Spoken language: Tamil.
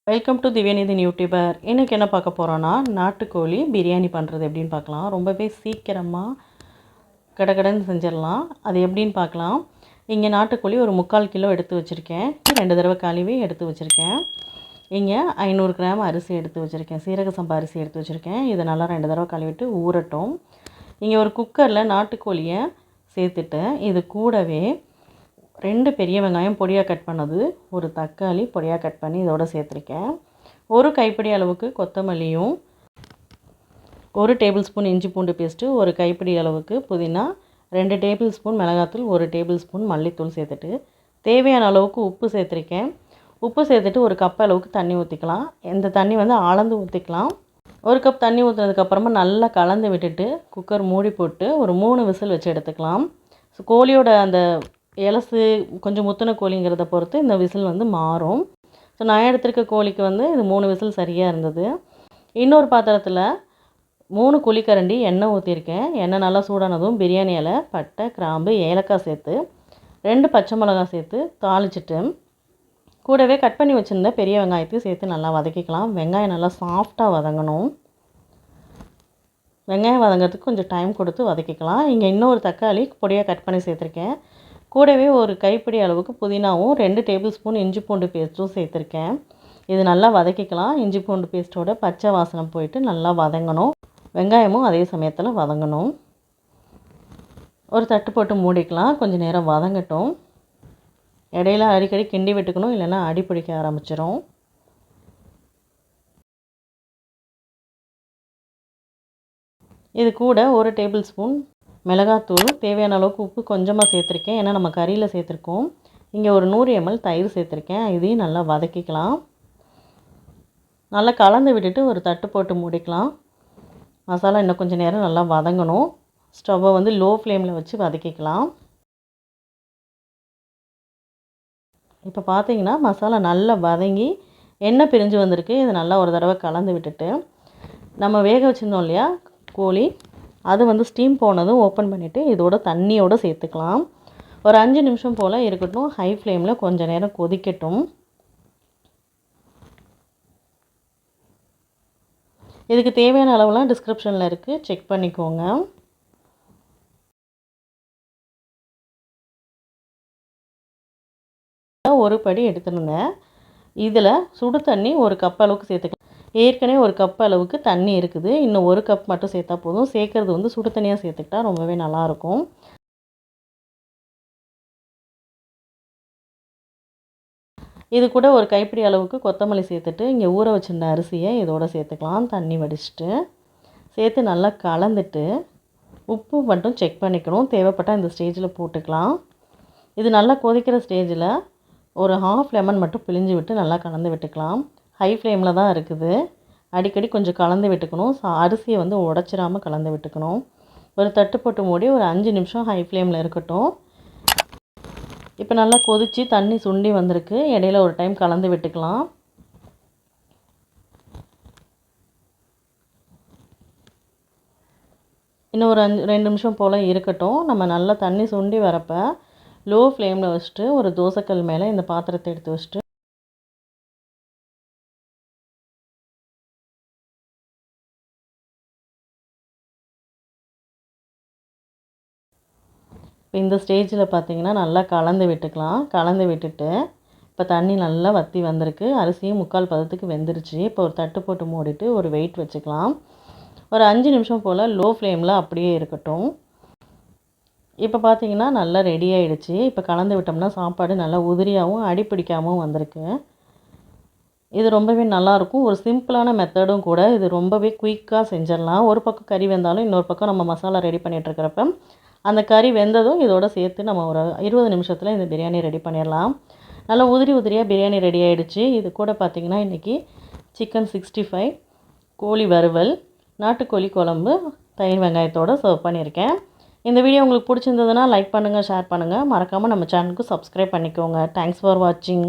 Welcome to திவ்யாநிதின் YouTuber. இன்றைக்கி என்ன பார்க்க போகிறோன்னா, நாட்டுக்கோழி பிரியாணி பண்ணுறது எப்படின்னு பார்க்கலாம். ரொம்பவே சீக்கிரமாக கடகடன்னு செஞ்சிடலாம். அது எப்படின்னு பார்க்கலாம். இங்கே நாட்டுக்கோழி ஒரு 3/4 கிலோ எடுத்து வச்சுருக்கேன். 2 தடவை கழுவி எடுத்து வச்சுருக்கேன். இங்கே 500 கிராம் அரிசி எடுத்து வச்சுருக்கேன். சீரக சம்பா அரிசி எடுத்து வச்சுருக்கேன். இதை நல்லா 2 தடவை கழுவிட்டு ஊறட்டும். இங்கே ஒரு குக்கரில் நாட்டுக்கோழியை சேர்த்துட்டு இது கூடவே 2 பெரிய வெங்காயம் பொடியாக கட் பண்ணது, ஒரு தக்காளி பொடியாக கட் பண்ணி இதோடு சேர்த்துருக்கேன். ஒரு கைப்பிடி அளவுக்கு கொத்தமல்லியும், 1 டேபிள் ஸ்பூன் இஞ்சி பூண்டு பேஸ்ட்டு, ஒரு கைப்பிடி அளவுக்கு புதினா, 2 டேபிள் ஸ்பூன் மிளகாத்தூள், 1 டேபிள் ஸ்பூன் மல்லித்தூள் சேர்த்துட்டு தேவையான அளவுக்கு உப்பு சேர்த்துருக்கேன். உப்பு சேர்த்துட்டு ஒரு கப் அளவுக்கு தண்ணி ஊற்றிக்கலாம். இந்த தண்ணி அளந்து ஊற்றிக்கலாம். ஒரு கப் தண்ணி ஊற்றுனதுக்கப்புறமா நல்லா கலந்து விட்டுட்டு குக்கர் மூடி போட்டு ஒரு 3 விசில் வச்சு எடுத்துக்கலாம். கோழியோட அந்த எலசு கொஞ்சம் முத்தின கோழிங்கிறத பொறுத்து இந்த விசில் மாறும். ஸோ நான் எடுத்திருக்க கோழிக்கு இது 3 விசில் சரியாக இருந்தது. இன்னொரு பாத்திரத்தில் 3 குழிக்கரண்டி எண்ணெய் ஊற்றிருக்கேன். எண்ணெய் நல்லா சூடானதும் பிரியாணி இலை, பட்டை, கிராம்பு, ஏலக்காய் சேர்த்து 2 பச்சை மிளகாய் சேர்த்து தாளிச்சிட்டு கூடவே கட் பண்ணி வச்சுருந்த பெரிய வெங்காயத்தையும் சேர்த்து நல்லா வதக்கிக்கலாம். வெங்காயம் நல்லா சாஃப்டாக வதங்கணும். வெங்காயம் வதங்கிறதுக்கு கொஞ்சம் டைம் கொடுத்து வதக்கிக்கலாம். இங்கே இன்னொரு தக்காளி பொடியாக கட் பண்ணி சேர்த்துருக்கேன். கூடவே ஒரு கைப்பிடி அளவுக்கு புதினாவும் 2 டேபிள் ஸ்பூன் இஞ்சி பூண்டு பேஸ்ட்டும் சேர்த்துருக்கேன். இது நல்லா வதக்கிக்கலாம். இஞ்சி பூண்டு பேஸ்ட்டோட பச்சை வாசனை போயிட்டு நல்லா வதங்கணும். வெங்காயமும் அதே சமயத்தில் வதங்கணும். ஒரு தட்டு போட்டு மூடிக்கலாம். கொஞ்சம் நேரம் வதங்கட்டும். இடையில அடிக்கடி கிண்டி விட்டுக்கணும், இல்லைன்னா அடி பிடிக்க ஆரம்பிச்சிடும். இது கூட 1 டேபிள் ஸ்பூன் மிளகாத்தூள், தேவையான அளவுக்கு உப்பு கொஞ்சமாக சேர்த்துருக்கேன். ஏன்னா நம்ம கறியில் சேர்த்துருக்கோம். இங்கே ஒரு 100 ml தயிர் சேர்த்துருக்கேன். இதையும் நல்லா வதக்கிக்கலாம். நல்லா கலந்து விட்டுட்டு ஒரு தட்டு போட்டு மூடிக்கலாம். மசாலா இன்னும் கொஞ்சம் நேரம் நல்லா வதங்கணும். ஸ்டவ்வை லோ ஃப்ளேமில் வச்சு வதக்கிக்கலாம். இப்போ பார்த்தீங்கன்னா மசாலா நல்லா வதங்கி எண்ணெய் பிரிஞ்சு வந்திருக்கு. இதை நல்லா ஒரு தடவை கலந்து விட்டுட்டு நம்ம வேக வச்சுருந்தோம் இல்லையா கோழி, அது ஸ்டீம் போனதும் ஓப்பன் பண்ணிவிட்டு இதோட தண்ணியோடு சேர்த்துக்கலாம். ஒரு 5 நிமிஷம் போல் இருக்கட்டும். ஹை ஃப்ளேமில் கொஞ்சம் நேரம் கொதிக்கட்டும். இதுக்கு தேவையான அளவுலாம் டிஸ்கிரிப்ஷனில் இருக்குது, செக் பண்ணிக்கோங்க. ஒரு படி எடுத்துருந்தேன். இதில் சுடு தண்ணி ஒரு கப் அளவுக்கு சேர்த்துக்கலாம். ஏற்கனவே ஒரு கப் அளவுக்கு தண்ணி இருக்குது. இன்னும் ஒரு கப் மட்டும் சேர்த்தா போதும். சேர்க்குறது சுடு தண்ணியாக சேர்த்துக்கிட்டா ரொம்பவே நல்லாயிருக்கும். இது கூட ஒரு கைப்பிடி அளவுக்கு கொத்தமல்லி சேர்த்துட்டு இங்கே ஊற வச்சிருந்த அரிசியை இதோடு சேர்த்துக்கலாம். தண்ணி வடிச்சிட்டு சேர்த்து நல்லா கலந்துட்டு உப்பு மட்டும் செக் பண்ணிக்கணும். தேவைப்பட்டால் இந்த ஸ்டேஜில் போட்டுக்கலாம். இது நல்லா கொதிக்கிற ஸ்டேஜில் ஒரு 1/2 லெமன் மட்டும் பிழிஞ்சு விட்டு நல்லா கலந்து விட்டுக்கலாம். ஹை ஃப்ளேமில் தான் இருக்குது. அடிக்கடி கொஞ்சம் கலந்து விட்டுக்கணும். அரிசியை உடச்சிடாமல் கலந்து விட்டுக்கணும். ஒரு தட்டு போட்டு மூடி ஒரு 5 நிமிஷம் ஹை ஃப்ளேமில் இருக்கட்டும். இப்போ நல்லா கொதித்து தண்ணி சுண்டி வந்திருக்கு. இடையில ஒரு டைம் கலந்து விட்டுக்கலாம். இன்னும் ஒரு 2 நிமிஷம் போல் இருக்கட்டும். நம்ம நல்லா தண்ணி சுண்டி வரப்போ லோ ஃப்ளேமில் வச்சுட்டு ஒரு தோசைக்கல் மேலே இந்த பாத்திரத்தை எடுத்து வச்சுட்டு இந்த ஸ்டேஜில் பார்த்திங்கன்னா நல்லா கலந்து விட்டுக்கலாம். கலந்து விட்டுட்டு இப்போ தண்ணி நல்லா வற்றி வந்திருக்கு. அரிசியும் 3/4 பதத்துக்கு வெந்துருச்சு. இப்போ ஒரு தட்டு போட்டு மூடிட்டு ஒரு வெயிட் வச்சுக்கலாம். ஒரு 5 நிமிஷம் போல் லோ ஃப்ளேமில் அப்படியே இருக்கட்டும். இப்போ பார்த்திங்கன்னா நல்லா ரெடி ஆகிடுச்சு. இப்போ கலந்து விட்டோம்னா சாப்பாடு நல்லா உதிரியாகவும் அடிப்பிடிக்காமல் வந்திருக்கு. இது ரொம்பவே நல்லாயிருக்கும். ஒரு சிம்பிளான மெத்தடும் கூட. இது ரொம்பவே குயிக்காக செஞ்சிடலாம். ஒரு பக்கம் கறி வெந்தாலும் இன்னொரு பக்கம் நம்ம மசாலா ரெடி பண்ணிகிட்ருக்கிறப்ப அந்த கறி வெந்ததும் இதோடு சேர்த்து நம்ம ஒரு 20 நிமிஷத்தில் இந்த பிரியாணி ரெடி பண்ணிடலாம். நல்லா உதிரியாக பிரியாணி ரெடி ஆகிடுச்சு. இது கூட பார்த்திங்கன்னா இன்றைக்கி சிக்கன் 65, கோழி வறுவல், நாட்டுக்கோழி குழம்பு, தயிர் வெங்காயத்தோடு சர்வ் பண்ணியிருக்கேன். இந்த வீடியோ உங்களுக்கு பிடிச்சிருந்ததுன்னா லைக் பண்ணுங்கள், ஷேர் பண்ணுங்கள். மறக்காமல் நம்ம சேனலுக்கு சப்ஸ்கிரைப் பண்ணிக்கோங்க. தேங்க்ஸ் ஃபார் வாட்சிங்.